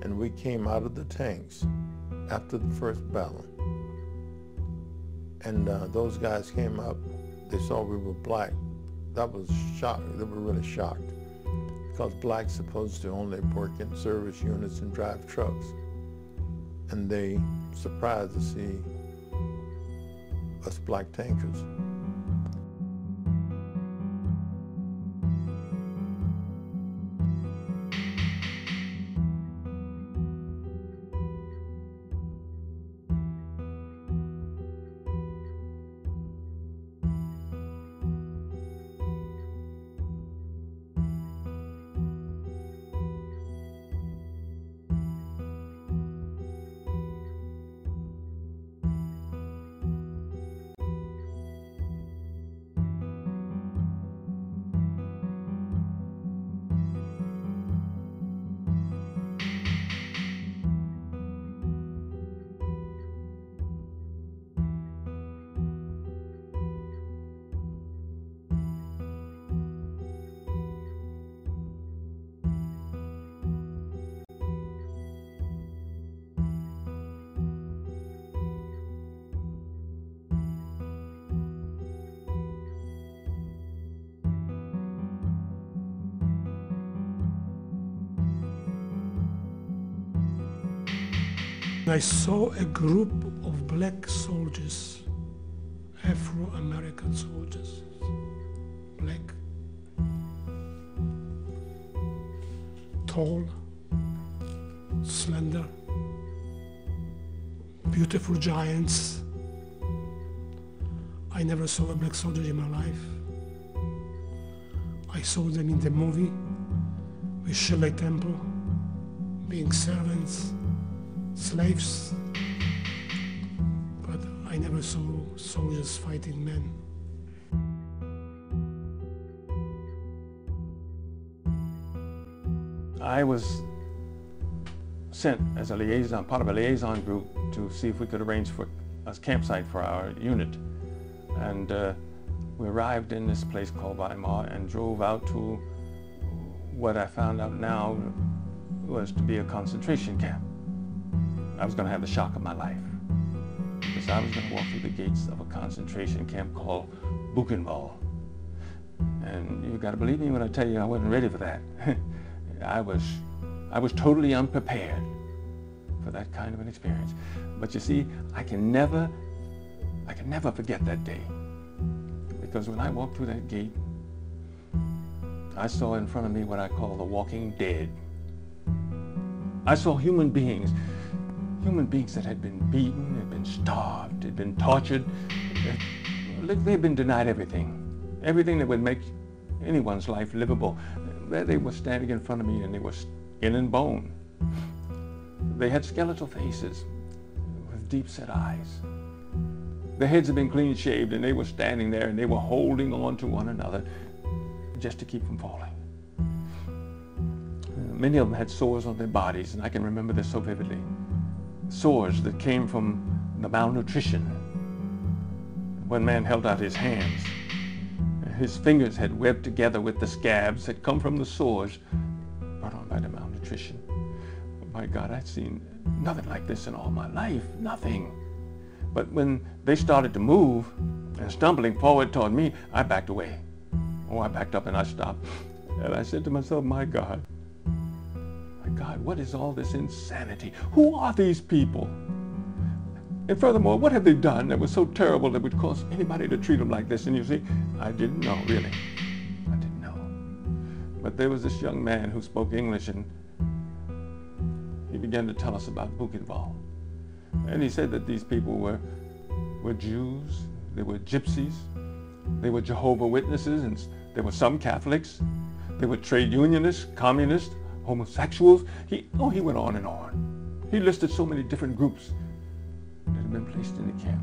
and we came out of the tanks after the first battle. And those guys came up, they saw we were black. That was shocked. They were really shocked, because blacks supposed to only work in service units and drive trucks. And they surprised to see us black tankers. I saw a group of black soldiers, Afro-American soldiers, black, tall, slender, beautiful giants. I never saw a black soldier in my life. I saw them in the movie with Shirley Temple, being servants, slaves, but I never saw soldiers fighting men. I was sent as a liaison, part of a liaison group, to see if we could arrange for a campsite for our unit. And we arrived in this place called Weimar and drove out to what I found out now was to be a concentration camp. I was going to have the shock of my life, because I was going to walk through the gates of a concentration camp called Buchenwald. And you got to believe me when I tell you I wasn't ready for that. I was totally unprepared for that kind of an experience. But you see, I can never forget that day, because when I walked through that gate, I saw in front of me what I call the walking dead. I saw human beings that had been beaten, had been starved, had been tortured. They'd been denied everything that would make anyone's life livable. There they were standing in front of me, and they were skin and bone. They had skeletal faces with deep-set eyes. Their heads had been clean shaved, and they were standing there, and they were holding on to one another just to keep from falling. Many of them had sores on their bodies, and I can remember this so vividly. Sores that came from the malnutrition. One man held out his hands. His fingers had webbed together with the scabs that come from the sores brought on by the malnutrition. My God, I'd seen nothing like this in all my life, nothing. But when they started to move and stumbling forward toward me, I backed away. Oh, I backed up and I stopped. And I said to myself, my God, what is all this insanity? Who are these people? And furthermore, what have they done that was so terrible that would cause anybody to treat them like this? And you see, I didn't know, really. I didn't know. But there was this young man who spoke English, and he began to tell us about Buchenwald. And he said that these people were Jews, they were gypsies, they were Jehovah's Witnesses, and there were some Catholics, they were trade unionists, communists, homosexuals. He went on and on. He listed so many different groups that had been placed in the camp.